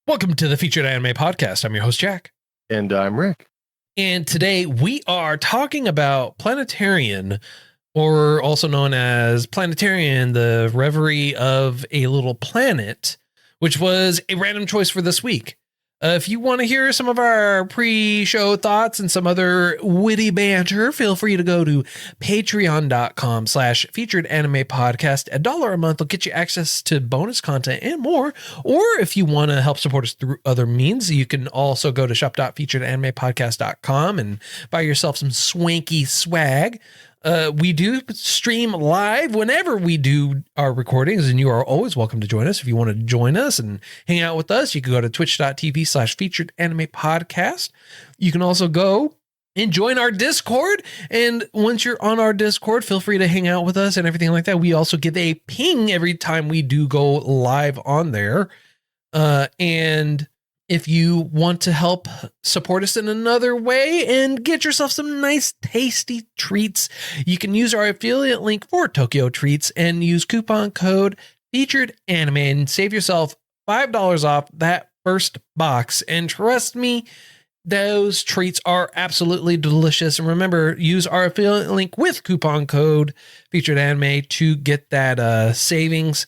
Welcome to the Featured Anime Podcast. I'm your host, Jack. And I'm Rick. And today we are talking about Planetarian, or also known as Planetarian, the Reverie of a Little Planet, which was a random choice for this week. If you want to hear some of our pre-show thoughts and some other witty banter, feel free to go to patreon.com/featured anime podcast. $1 a month will get you access to bonus content and more. Or if you want to help support us through other means, you can also go to shop.featuredanimepodcast.com and buy yourself some swanky swag. We do stream live whenever we do our recordings, and you are always welcome to join us. If you want to join us and hang out with us, you can go to twitch.tv/featured anime podcast. You can also go and join our Discord. And once you're on our Discord, feel free to hang out with us and everything like that. We also get a ping every time we do go live on there. And if you want to help support us in another way and get yourself some nice tasty treats, you can use our affiliate link for Tokyo Treats and use coupon code Featured Anime and save yourself $5 off that first box. And trust me, those treats are absolutely delicious. And remember, use our affiliate link with coupon code Featured Anime to get that savings,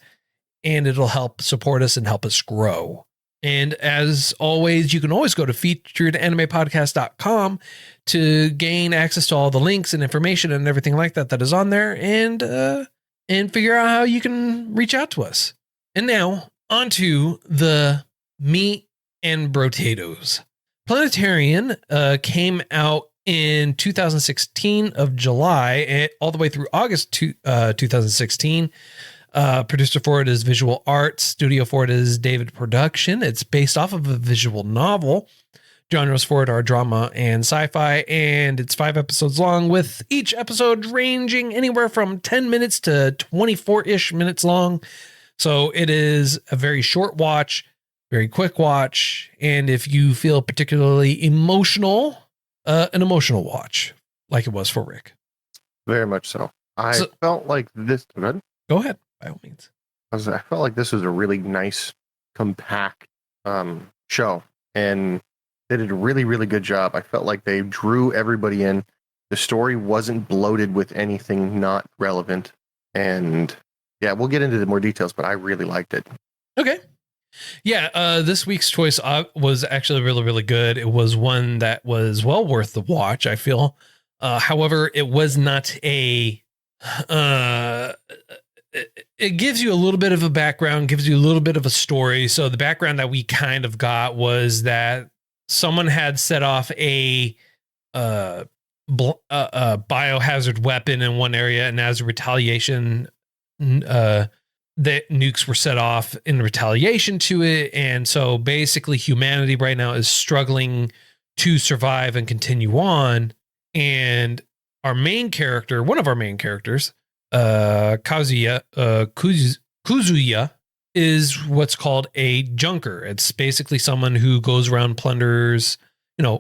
and it'll help support us and help us grow. And as always, you can always go to featuredanimepodcast.com to gain access to all the links and information and everything like that that is on there, and figure out how you can reach out to us. And now onto the meat and potatoes. Planetarian came out in 2016 of July, all the way through August 2016. Producer for it is Visual Arts. Studio for it is David Production. It's based off of a visual novel. Genres for it are drama and sci-fi, and it's 5 episodes long, with each episode ranging anywhere from 10 minutes to 24-ish minutes long. So it is a very short watch, very quick watch, and if you feel particularly emotional, an emotional watch, like it was for Rick. Very much so. I felt like this... Go ahead. By all means. I felt like this was a really nice, compact show, and they did a really, really good job. I felt like they drew everybody in. The story wasn't bloated with anything not relevant, and yeah, we'll get into the more details, but I really liked it. Okay. Yeah, this week's choice was actually really, really good. It was one that was well worth the watch, I feel. However, it was not a... It gives you a little bit of a background, gives you a little bit of a story. So the background that we kind of got was that someone had set off a biohazard weapon in one area, and as a retaliation, the nukes were set off in retaliation to it. And so basically humanity right now is struggling to survive and continue on. And our main character, one of our main characters, Kuzuya is what's called a junker. It's basically someone who goes around, plunders,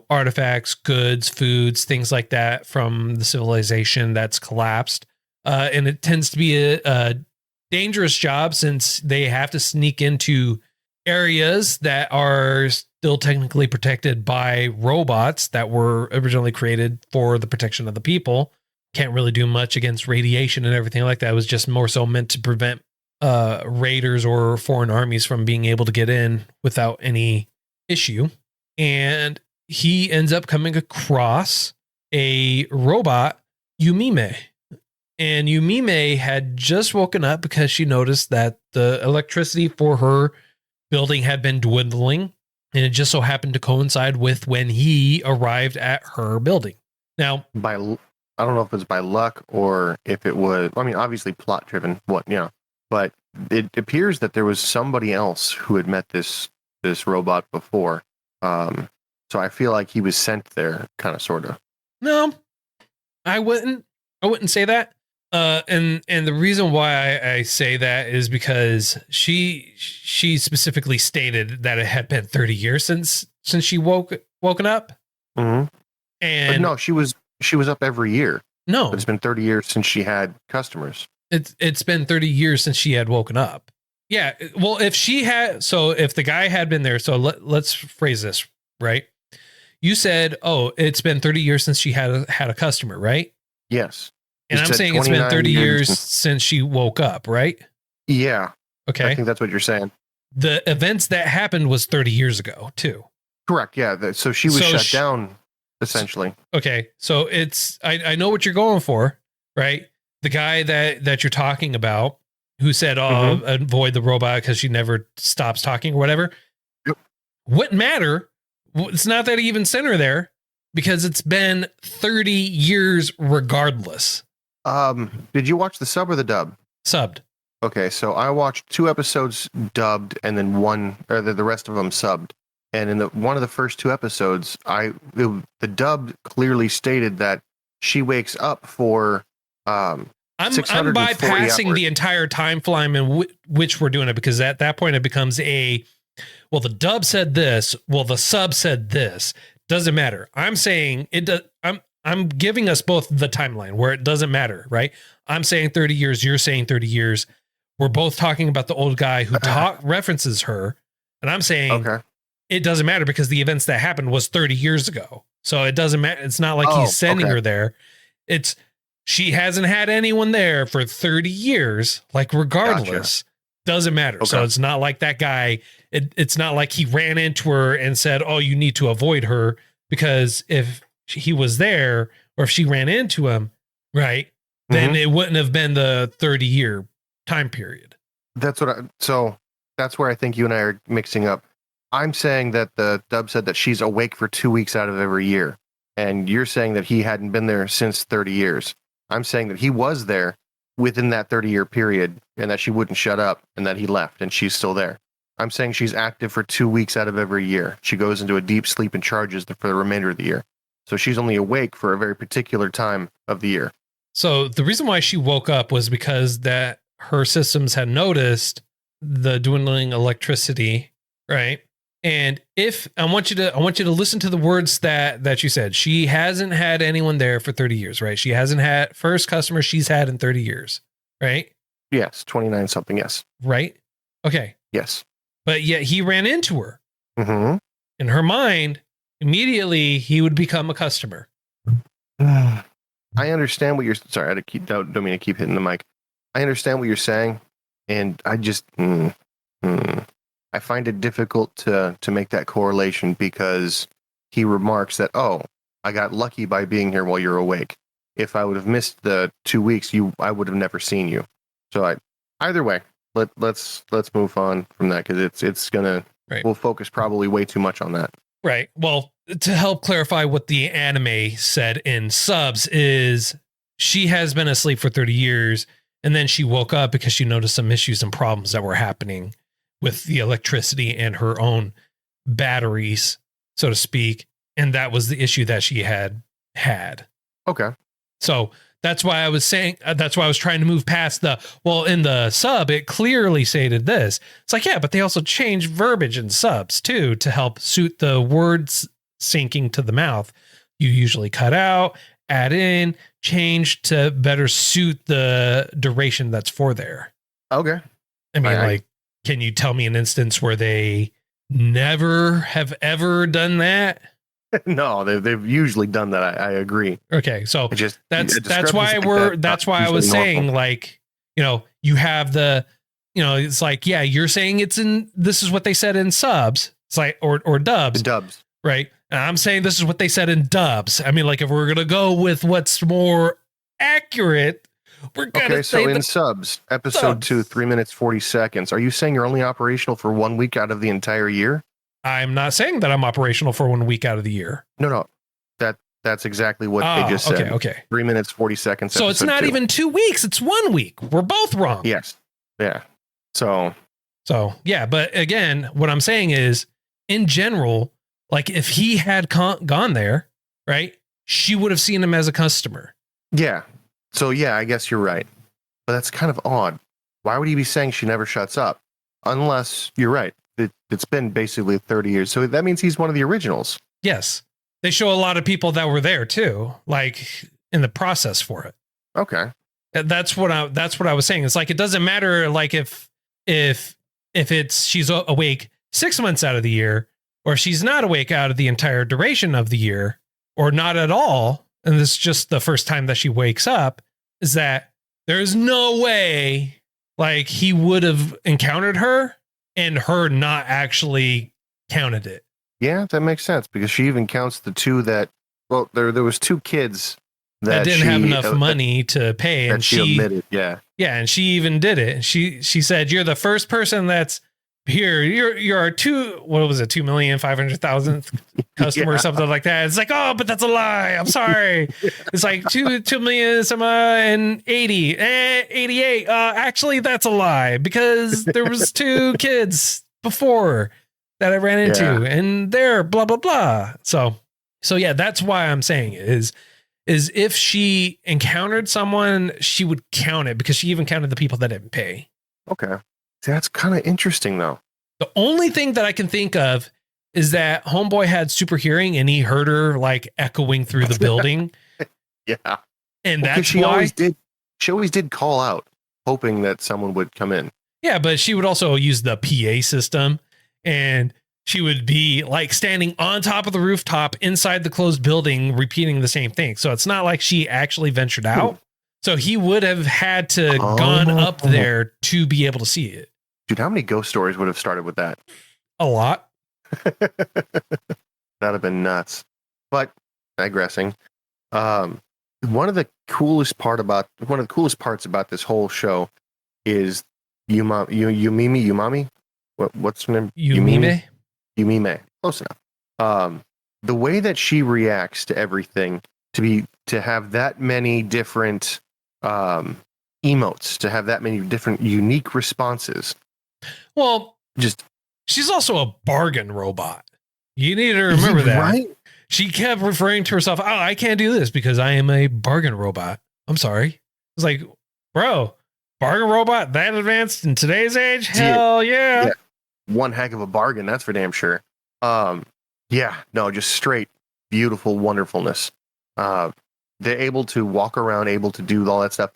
artifacts, goods, foods, things like that from the civilization that's collapsed. And it tends to be a dangerous job, since they have to sneak into areas that are still technically protected by robots that were originally created for the protection of the people. Can't really do much against radiation and everything like that. It was just more so meant to prevent raiders or foreign armies from being able to get in without any issue. And he ends up coming across a robot, Yumime. And Yumime had just woken up because she noticed that the electricity for her building had been dwindling. And it just so happened to coincide with when he arrived at her building. Now, I don't know if it's by luck or if it was, obviously plot driven, but it appears that there was somebody else who had met this robot before. So I feel like he was sent there, kind of, sort of. No, I wouldn't say that. And the reason why I say that is because she specifically stated that it had been 30 years since she woken up. Mm-hmm. And but no, she was up every year. No, but it's been 30 years since she had customers. It's been 30 years since she had woken up. Yeah. Well, if the guy had been there, so let's phrase this, right? You said, oh, it's been 30 years since she had a customer, right? Yes. And I'm saying it's been 30 years since she woke up, right? Yeah. Okay. I think that's what you're saying. The events that happened was 30 years ago, too. Correct. Yeah. So she was shut down, essentially. Okay. So I know what you're going for, right? The guy that you're talking about who said, oh, avoid the robot because she never stops talking or whatever. Yep. Wouldn't matter. It's not that he even sent her there because it's been 30 years regardless. Did you watch the sub or the dub? Subbed. Okay, so I watched 2 episodes dubbed and then the rest of them subbed. And in one of the first 2 episodes, the dub clearly stated that she wakes up for I'm bypassing hours. the entire time frame in which we're doing it because at that point it becomes the dub said this, the sub said this. Doesn't matter. I'm saying it does. I'm giving us both the timeline where it doesn't matter, right? I'm saying 30 years. You're saying 30 years. We're both talking about the old guy who references her, and I'm saying it doesn't matter because the events that happened was 30 years ago. So it doesn't matter. It's not like he's sending her there. She hasn't had anyone there for 30 years. Like regardless, doesn't matter. Okay. So it's not like that guy. It's not like he ran into her and said, "Oh, you need to avoid her," because if he was there or if she ran into him, right, then it wouldn't have been the 30-year time period. So that's where I think you and I are mixing up. I'm saying that the dub said that she's awake for 2 weeks out of every year. And you're saying that he hadn't been there since 30 years. I'm saying that he was there within that 30-year period and that she wouldn't shut up and that he left and she's still there. I'm saying she's active for 2 weeks out of every year. She goes into a deep sleep and charges for the remainder of the year. So she's only awake for a very particular time of the year. So the reason why she woke up was because that her systems had noticed the dwindling electricity, right? And if I want you to listen to the words that you said. She hasn't had anyone there for 30 years, right? She hasn't had first customer she's had in 30 years, right? Yes, 29 something, yes. Right? Okay. Yes. But yet he ran into her. In her mind, immediately he would become a customer. I understand what you're sorry, don't mean to keep hitting the mic. I understand what you're saying, and I just I find it difficult to make that correlation because he remarks that, oh, I got lucky by being here while you're awake. If I would have missed the 2 weeks, I would have never seen you. So either way, let's move on from that because it's gonna we'll focus probably way too much on that. Right. Well, to help clarify what the anime said in subs is she has been asleep for 30 years and then she woke up because she noticed some issues and problems that were happening with the electricity and her own batteries, so to speak. And that was the issue that she had. Okay. So that's why I was saying, that's why I was trying to move past in the sub, it clearly stated this. It's like, yeah, but they also changed verbiage in subs too, to help suit the words sinking to the mouth. You usually cut out, add in, change to better suit the duration that's for there. Okay. I mean, can you tell me an instance where they never have ever done that? No, they've usually done that. I agree. Okay, so that's why I was saying, like, you have it's like, yeah, you're saying this is what they said in subs. It's like or dubs. The dubs. Right. And I'm saying this is what they said in dubs. I mean, like, if we're gonna go with what's more accurate, we're gonna say in subs, episode 2, 3 minutes 40 seconds. Are you saying you're only operational for 1 week out of the entire year? I'm not saying that I'm operational for 1 week out of the year. No. That's exactly what they just said. Okay. 3 minutes 40 seconds. So it's not even 2 weeks. It's 1 week. We're both wrong. Yes. Yeah. So yeah. But again, what I'm saying is, in general, like if he had gone there, right, she would have seen him as a customer. Yeah. So yeah, I guess you're right. But that's kind of odd. Why would he be saying she never shuts up? Unless you're right. It's been basically 30 years. So that means he's one of the originals. Yes. They show a lot of people that were there too, like in the process for it. Okay. That's what I was saying. It's like, it doesn't matter. Like if if she's awake 6 months out of the year, or she's not awake out of the entire duration of the year, or not at all, and this is just the first time that she wakes up, is that there's no way like he would have encountered her and her not actually counted it. Yeah, that makes sense, because she even counts the two that, well, there was 2 kids that didn't have enough money to pay, and she omitted. Yeah, and she even did it. She said, "You're the first person that's here. You're a 2,500,000 customer or something like that." It's like, oh, but that's a lie. I'm sorry. It's like 2,000,000 some and 88. Actually, that's a lie, because there was 2 kids before that I ran into, and they're blah blah blah. So yeah, that's why I'm saying it is if she encountered someone, she would count it, because she even counted the people that didn't pay. Okay. That's kind of interesting, though. The only thing that I can think of is that Homeboy had super hearing and he heard her like echoing through the building. Yeah. And that's she why she always did call out, hoping that someone would come in. Yeah, but she would also use the PA system, and she would be like standing on top of the rooftop inside the closed building, repeating the same thing. So it's not like she actually ventured out. So he would have had to gone up there to be able to see it. Dude, how many ghost stories would have started with that? A lot. That'd have been nuts. But digressing, one of the coolest parts about this whole show is Umimi. What's her name? Yumime. Close enough. The way that she reacts to everything, to have that many different emotes, to have that many different unique responses. Well, she's also a bargain robot. You need to remember that. Right? She kept referring to herself, "Oh, I can't do this because I am a bargain robot." I'm sorry. It's like, bro, bargain robot that advanced in today's age? Hell yeah. One heck of a bargain, that's for damn sure. Just straight beautiful wonderfulness. They're able to walk around, able to do all that stuff.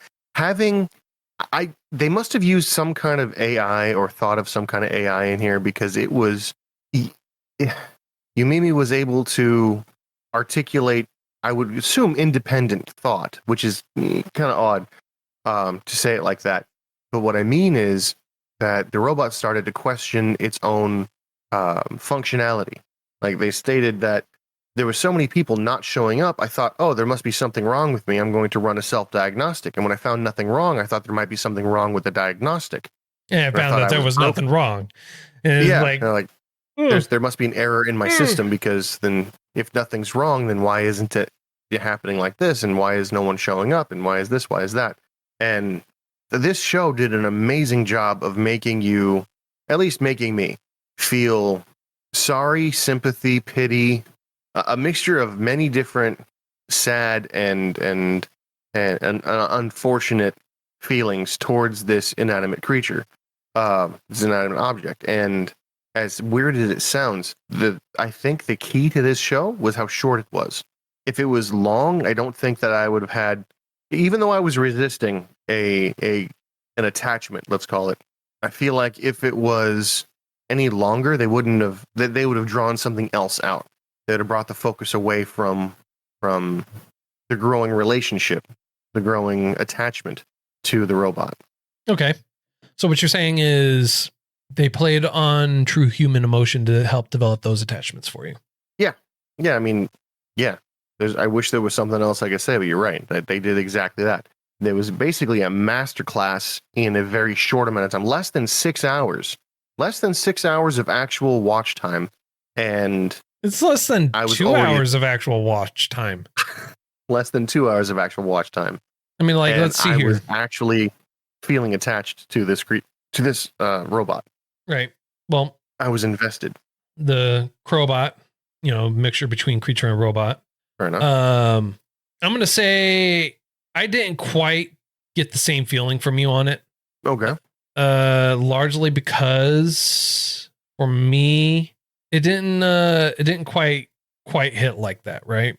They must have used some kind of AI or thought of some kind of AI in here, because it was Yumimi was able to articulate, I would assume, independent thought, which is kind of odd to say it like that. But what I mean is that the robot started to question its own functionality. Like, they stated that there were so many people not showing up, I thought, oh, there must be something wrong with me. I'm going to run a self-diagnostic. And when I found nothing wrong, I thought there might be something wrong with the diagnostic. Yeah, I found that there was nothing wrong. And there must be an error in my system, because then if nothing's wrong, then why isn't it happening like this? And why is no one showing up? And why is this? Why is that? And this show did an amazing job of making you, at least making me, feel sorry, sympathy, pity, a mixture of many different sad and unfortunate feelings towards this inanimate creature, this inanimate object. And as weird as it sounds, I think the key to this show was how short it was. If it was long, I don't think that I would have had, even though I was resisting an attachment, let's call it. I feel like if it was any longer, they would have drawn something else out. They would have brought the focus away from the growing relationship, the growing attachment to the robot. Okay. So what you're saying is they played on true human emotion to help develop those attachments for you. Yeah. I mean, yeah. I wish there was something else I could say, but you're right. They did exactly that. There was basically a masterclass in a very short amount of time, less than 6 hours of actual watch time. And it's less than 2 hours of actual watch time. Less than 2 hours of actual watch time. I mean, like, let's see here. I was actually feeling attached to this robot. Right. Well, I was invested. The Crowbot, mixture between creature and robot. Fair enough. I'm going to say I didn't quite get the same feeling from you on it. Okay. Largely because for me, it didn't quite hit like that, right?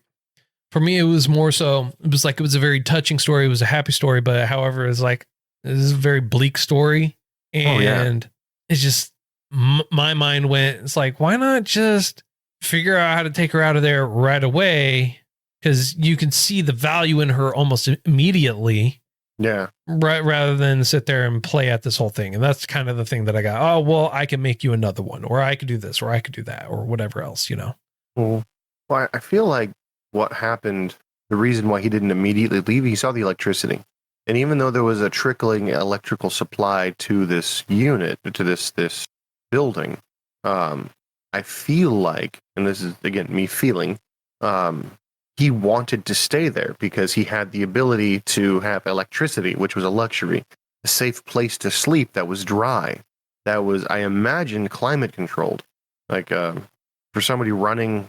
For me, it was more so, it was a very touching story. It was a happy story, but however, it was a very bleak story. And it's just my mind went, it's like, why not just figure out how to take her out of there right away? Because you can see the value in her almost immediately. Yeah. Right, rather than sit there and play at this whole thing. And that's kind of the thing that I got. Oh, well, I can make you another one, or I could do this, or I could do that, or whatever else, you know? Well, I feel like what happened, the reason why he didn't immediately leave, he saw the electricity. And even though there was a trickling electrical supply to this unit, to this building, I feel like, and this is, again, me feeling, he wanted to stay there because he had the ability to have electricity, which was a luxury, a safe place to sleep that was dry, that was, I imagine, climate controlled. Like for somebody running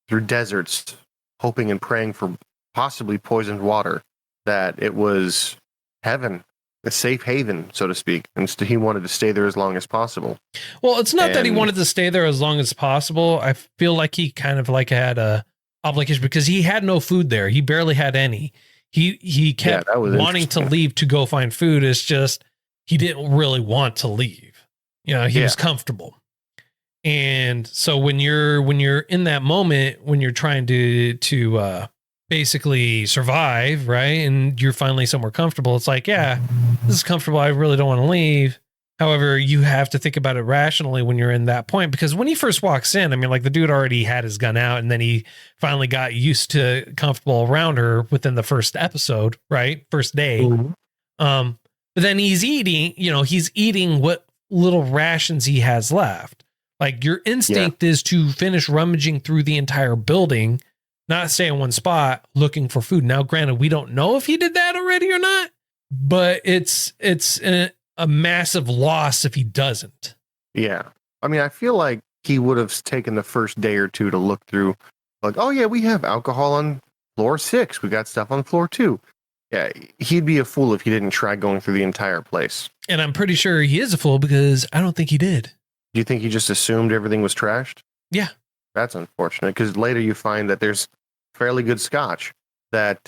through deserts, hoping and praying for possibly poisoned water, that it was heaven, a safe haven, so to speak. And he wanted to stay there as long as possible. Well, it's not that he wanted to stay there as long as possible. I feel like he kind of like had a obligation because he had no food there. He barely had any. He kept wanting to leave to go find food. It's just he didn't really want to leave. You know, he was comfortable. And so when you're in that moment, when you're trying to basically survive, right, and you're finally somewhere comfortable, it's like, yeah, this is comfortable. I really don't want to leave. However, you have to think about it rationally when you're in that point, because when he first walks in, I mean, like the dude already had his gun out and then he finally got used to comfortable around her within the first episode, right? First day. Mm-hmm. But then he's eating what little rations he has left. Like your instinct is to finish rummaging through the entire building, not stay in one spot looking for food. Now, granted, we don't know if he did that already or not, but it's a massive loss if he doesn't. Yeah. I mean, I feel like he would have taken the first day or two to look through, like, oh yeah, we have alcohol on floor 6. We got stuff on floor 2. Yeah, he'd be a fool if he didn't try going through the entire place. And I'm pretty sure he is a fool because I don't think he did. Do you think he just assumed everything was trashed? Yeah. That's unfortunate, because later you find that there's fairly good scotch that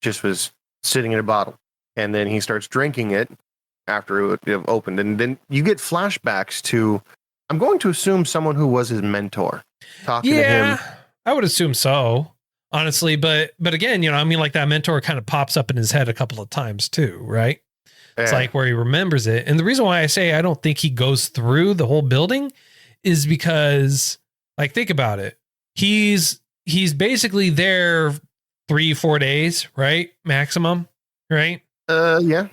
just was sitting in a bottle. And then he starts drinking it after it opened. And then you get flashbacks to, I'm going to assume, someone who was his mentor talking to him. I would assume so, honestly. But again, you know, I mean, like that mentor kind of pops up in his head a couple of times too, right? It's like where he remembers it. And the reason why I say I don't think he goes through the whole building is because, like, think about it. He's basically there 3-4 days, right? Maximum, right? Yeah.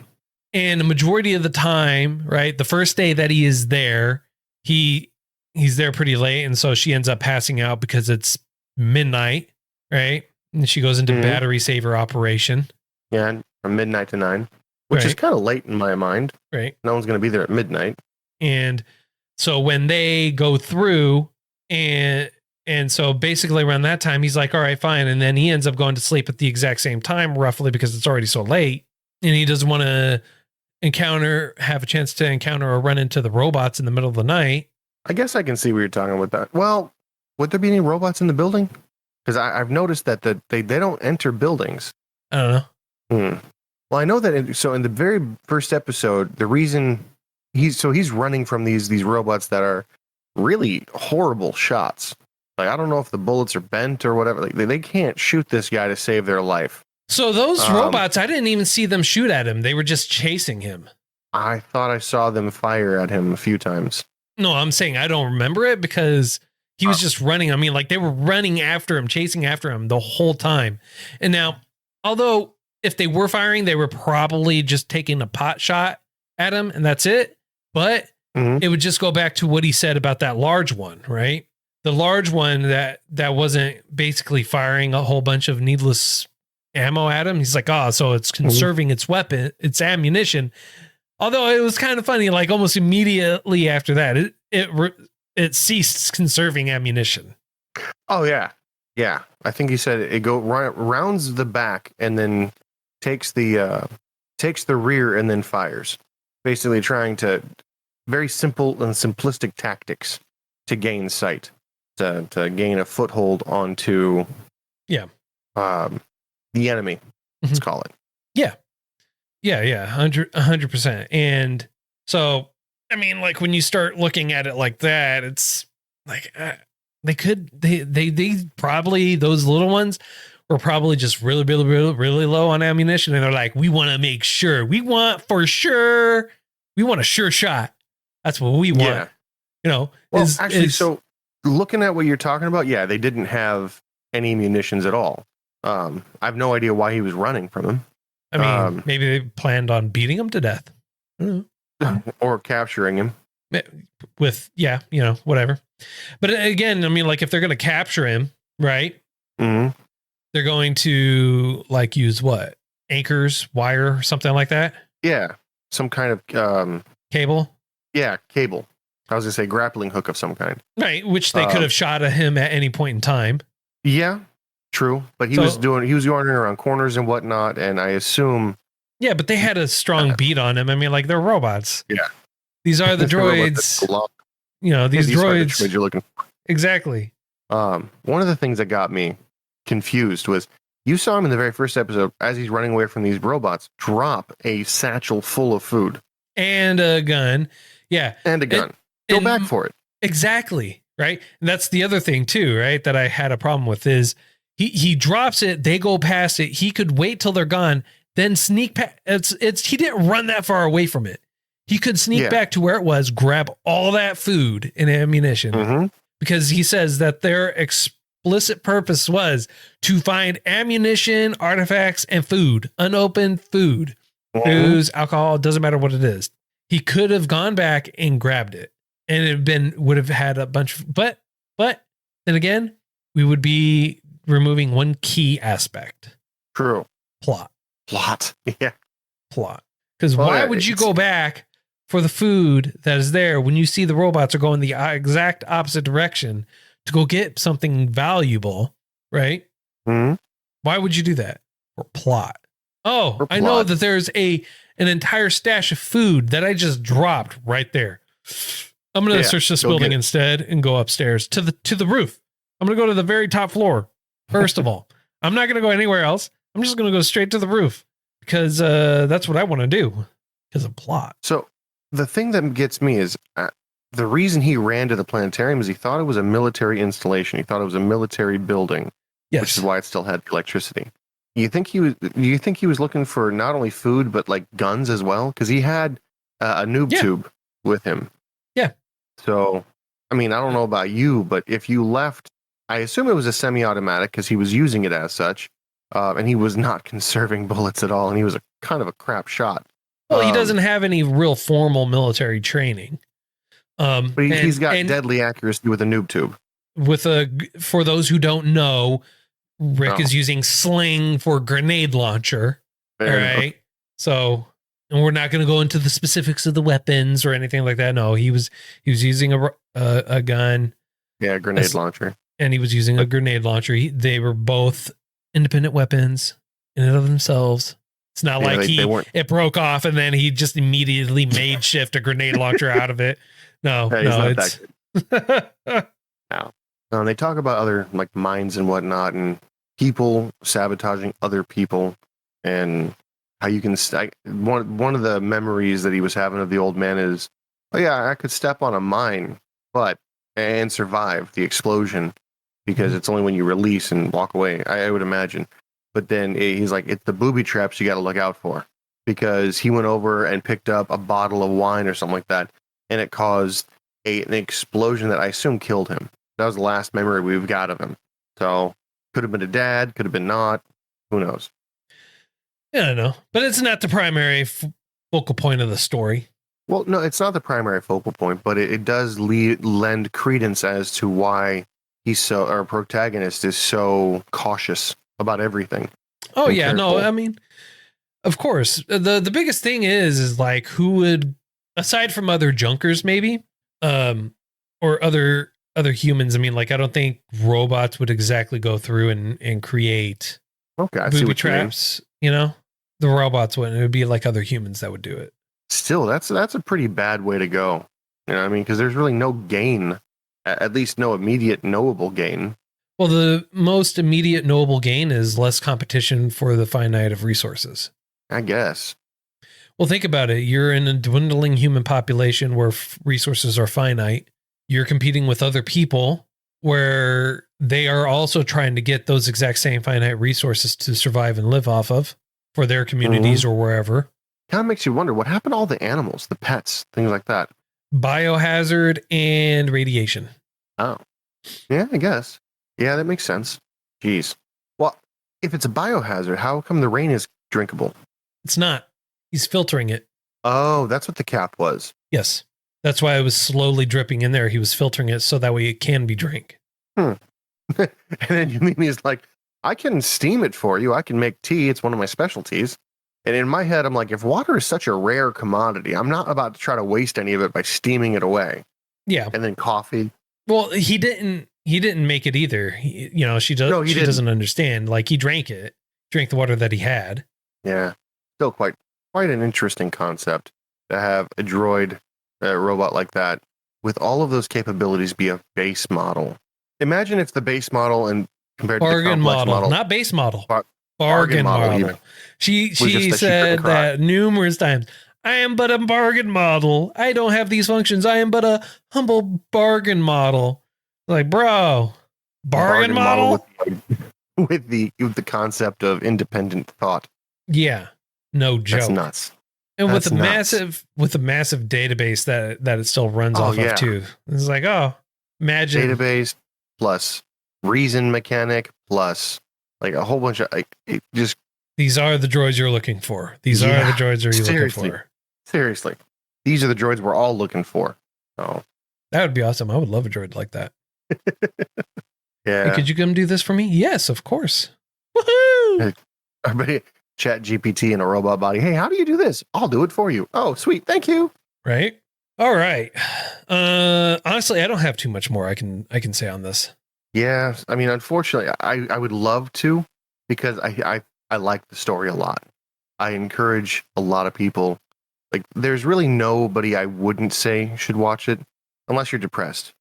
And the majority of the time, right? The first day that he is there, he's there pretty late. And so she ends up passing out because it's midnight, right? And she goes into battery saver operation. Yeah. From midnight to 9. Which is kind of late in my mind. Right. No one's going to be there at midnight. And so when they go through and so basically around that time, he's like, all right, fine. And then he ends up going to sleep at the exact same time, roughly, because it's already so late. And he doesn't want to have a chance to encounter or run into the robots in the middle of the night. I guess I can see what you're talking with that. Well, would there be any robots in the building? Because I've noticed that they don't enter buildings. I don't know. Well, I know that in the very first episode, the reason he's running from these robots that are really horrible shots. Like, I don't know if the bullets are bent or whatever. Like, they can't shoot this guy to save their life. So those robots, I didn't even see them shoot at him. They were just chasing him. I thought I saw them fire at him a few times. No, I'm saying I don't remember it because he was just running. I mean, like, they were running after him, chasing after him the whole time. And now, although if they were firing, they were probably just taking a pot shot at him and that's it. But it would just go back to what he said about that large one, right? The large one that wasn't basically firing a whole bunch of needless ammo at him. He's like, oh, so it's conserving its weapon, its ammunition. Although it was kind of funny, like almost immediately after that, it ceased conserving ammunition. Oh yeah. Yeah. I think he said it rounds the back and then takes the rear and then fires, basically trying to very simple and simplistic tactics to gain sight, to gain a foothold onto the enemy. Let's call it. Yeah. 100%. And so I mean, like when you start looking at it like that, it's like they probably, those little ones were probably just really low on ammunition, and they're like, we want to make sure, we want a sure shot. That's what we want. Yeah. You know, Well, actually, so looking at what you're talking about, yeah, they didn't have any munitions at all. I have no idea why he was running from him. I mean, maybe they planned on beating him to death. Or capturing him. With, yeah, you know, whatever. But again, I mean, like if they're going to capture him, right? Mm-hmm. They're going to like use what? Anchors, wire, something like that? Yeah. Some kind of cable? Yeah, cable. I was going to say grappling hook of some kind. Right, which they could have shot at him at any point in time. Yeah, true. But he was going around corners and whatnot, and I assume... Yeah, but they had a strong beat on him. I mean, like, they're robots. Yeah. These are the droids. You know, these droids. The you're looking for. Exactly. One of the things that got me confused was you saw him in the very first episode as he's running away from these robots drop a satchel full of food. And a gun. Yeah. And a gun. Go back for it. Exactly. Right. And that's the other thing too, right? That I had a problem with is he drops it. They go past it. He could wait till they're gone, then sneak past. He didn't run that far away from it. He could sneak back to where it was, grab all that food and ammunition, because he says that their explicit purpose was to find ammunition, artifacts, and food, unopened food, booze, alcohol, doesn't matter what it is. He could have gone back and grabbed it, and it would have had a bunch of, but then again, we would be removing one key aspect. True. Plot. Yeah. Plot. Because why would you go back for the food that is there when you see the robots are going the exact opposite direction to go get something valuable, right? Mm-hmm. Why would you do that? For plot. Oh, I know that there's an entire stash of food that I just dropped right there. I'm going to search this building instead and go upstairs to the roof. I'm going to go to the very top floor. First of all, I'm not going to go anywhere else. I'm just going to go straight to the roof because that's what I want to do because of plot. So the thing that gets me is the reason he ran to the planetarium is he thought it was a military installation. He thought it was a military building, which is why it still had electricity. Do you think he was looking for not only food, but like guns as well? Because he had a noob tube with him. Yeah. So, I mean, I don't know about you, but if you left, I assume it was a semi-automatic because he was using it as such. And he was not conserving bullets at all. And he was a kind of a crap shot. Well, he doesn't have any real formal military training. But he's got deadly accuracy with a noob tube. For those who don't know, Rick is using sling for grenade launcher. All right. So, and we're not going to go into the specifics of the weapons or anything like that. No, he was using a gun. Yeah, grenade launcher. And he was using a grenade launcher. They were both independent weapons in and of themselves. It's not like it broke off and then he just immediately made shift a grenade launcher out of it. No, it's that good. No, they talk about other like mines and whatnot and people sabotaging other people and how you can one of the memories that he was having of the old man is, oh yeah, I could step on a mine and survive the explosion because it's only when you release and walk away, I would imagine. But then he's like, it's the booby traps you got to look out for, because he went over and picked up a bottle of wine or something like that, and it caused an explosion that I assume killed him. That was the last memory we've got of him. So could have been a dad, could have been not. Who knows? Yeah, I don't know. But it's not the primary focal point of the story. Well, no, it's not the primary focal point, but it does lend credence as to why our protagonist is so cautious about everything. Oh yeah, careful. No, I mean, of course. The biggest thing is like who would, aside from other junkers maybe, or other humans. I mean, like I don't think robots would exactly go through and create booby traps. You know, the robots wouldn't. It would be like other humans that would do it. Still, that's a pretty bad way to go. You know what I mean? Because there's really no gain, at least no immediate knowable gain. Well, the most immediate knowable gain is less competition for the finite of resources. I guess. Well, think about it. You're in a dwindling human population where resources are finite. You're competing with other people where they are also trying to get those exact same finite resources to survive and live off of for their communities or wherever. Kind of makes you wonder what happened to all the animals, the pets, things like that. Biohazard and radiation. Oh, yeah, I guess. Yeah, that makes sense. Jeez. Well, if it's a biohazard, how come the rain is drinkable? It's not. He's filtering it. Oh, that's what the cap was. Yes. That's why it was slowly dripping in there. He was filtering it so that way it can be drank. And then Yumi's like, I can steam it for you. I can make tea. It's one of my specialties. And in my head, I'm like, if water is such a rare commodity, I'm not about to try to waste any of it by steaming it away. Yeah. And then coffee. Well, he didn't make it either. She doesn't understand. Like, he drank it, drank the water that he had. Yeah. Still quite an interesting concept to have a droid, a robot like that with all of those capabilities be a base model. Imagine if the base model and compared to the complex model, not base model, bargain model. She said that numerous times. I am but a bargain model. I don't have these functions. I am but a humble bargain model. Like, bro, bargain model with the concept of independent thought. Yeah, no joke. That's nuts. And with a massive database that it still runs off of too. It's like, imagine database plus reason mechanic plus like a whole bunch of these are the droids you're looking for. These are the droids you're looking for. Seriously. These are the droids we're all looking for. Oh. That would be awesome. I would love a droid like that. Yeah. Hey, could you come do this for me? Yes, of course. Woohoo! Everybody chat GPT in a robot body. Hey, how do you do this? I'll do it for you. Oh, sweet. Thank you. Right. All right. Honestly, I don't have too much more I can say on this. Yeah. I mean, unfortunately, I would love to because I like the story a lot. I encourage a lot of people. Like, there's really nobody I wouldn't say should watch it unless you're depressed.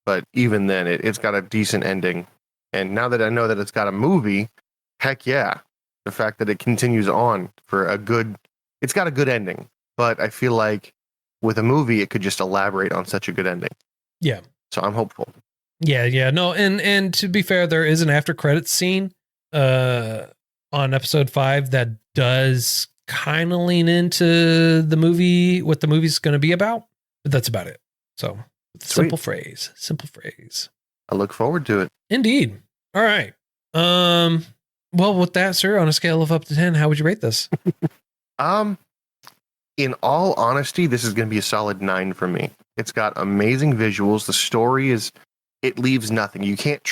But even then, it's got a decent ending. And now that I know that it's got a movie, heck yeah. The fact that it continues on for it's got a good ending. But I feel like with a movie, it could just elaborate on such a good ending. Yeah. So I'm hopeful. Yeah. No, and to be fair, there is an after credits scene on episode 5 that does kind of lean into the movie, what the movie's going to be about. But that's about it. So simple phrase. I look forward to it. Indeed. All right. Well, with that, sir, on a scale of up to 10, how would you rate this? In all honesty, this is going to be a solid 9 for me. It's got amazing visuals. The story it leaves nothing. You can't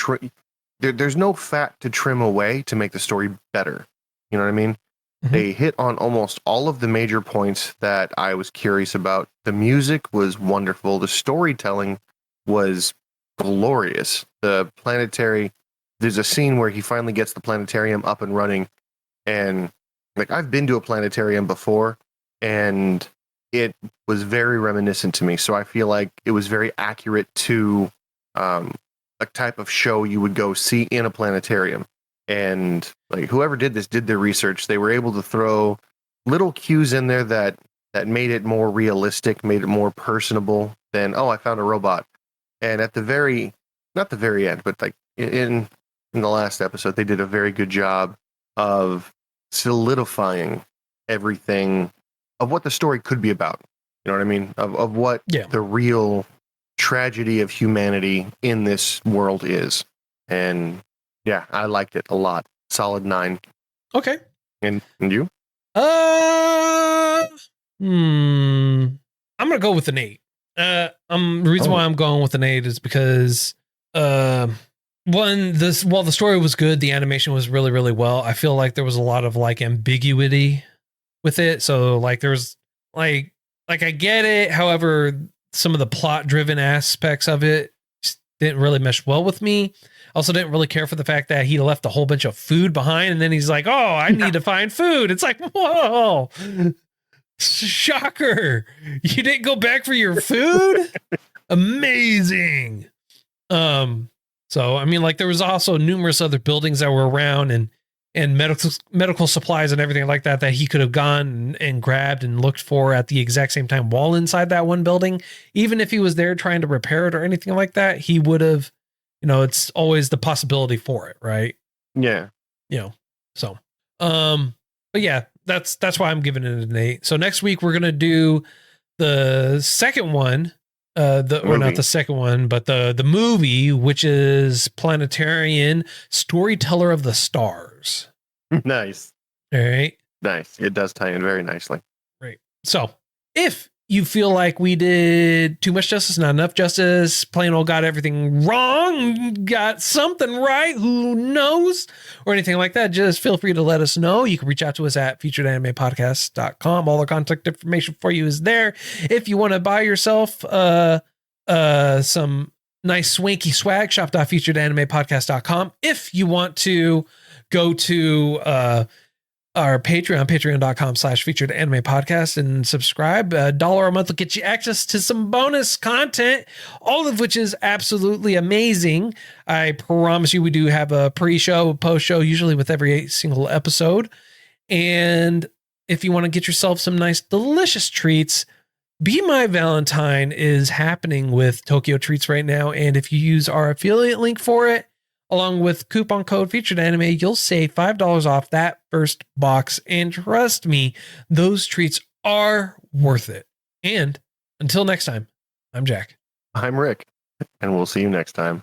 there's no fat to trim away to make the story better. You know what I mean? Mm-hmm. They hit on almost all of the major points that I was curious about. The music was wonderful. The storytelling was glorious. The planetary, there's a scene where he finally gets the planetarium up and running. And like, I've been to a planetarium before and it was very reminiscent to me. So I feel like it was very accurate to a type of show you would go see in a planetarium. And like, whoever did this did their research. They were able to throw little cues in there that made it more realistic, made it more personable than, I found a robot. And at not the very end, but like in the last episode, they did a very good job of solidifying everything of what the story could be about. You know what I mean? Of what the real tragedy of humanity in this world is. And yeah, I liked it a lot. Solid 9. Okay. And you? I'm gonna go with an 8. The reason why I'm going with an 8 is because while the story was good, the animation was really, really well. I feel like there was a lot of like ambiguity with it. So like there was like I get it. However, some of the plot driven aspects of it just didn't really mesh well with me. Also didn't really care for the fact that he left a whole bunch of food behind and then he's like, I need to find food. It's like, whoa, shocker. You didn't go back for your food? Amazing. So, I mean, like there was also numerous other buildings that were around and and medical supplies and everything like that he could have gone and grabbed and looked for at the exact same time while inside that one building. Even if he was there trying to repair it or anything like that, he would have, it's always the possibility for it, right? Yeah. So, but yeah, that's why I'm giving it an 8. So next week we're going to do the second one, or not the second one, but the movie, which is Planetarian Storyteller of the Stars. Nice. All right. Nice. It does tie in very nicely. Right. So if you feel like we did too much justice, not enough justice, plain old got everything wrong, got something right, who knows, or anything like that, just feel free to let us know. You can reach out to us at featuredanimepodcast.com. All the contact information for you is there. If you want to buy yourself some nice swanky swag, shop.featuredanimepodcast.com. If you want to go to our patreon.com/featured anime podcast and subscribe. $1 a month will get you access to some bonus content, all of which is absolutely amazing. I promise you, we do have a pre-show, post-show, usually with every single episode. And if you want to get yourself some nice, delicious treats, Be My Valentine is happening with Tokyo Treats right now. And if you use our affiliate link for it, along with coupon code Featured Anime, you'll save $5 off that first box. And trust me, those treats are worth it. And until next time, I'm Jack. I'm Rick, and we'll see you next time.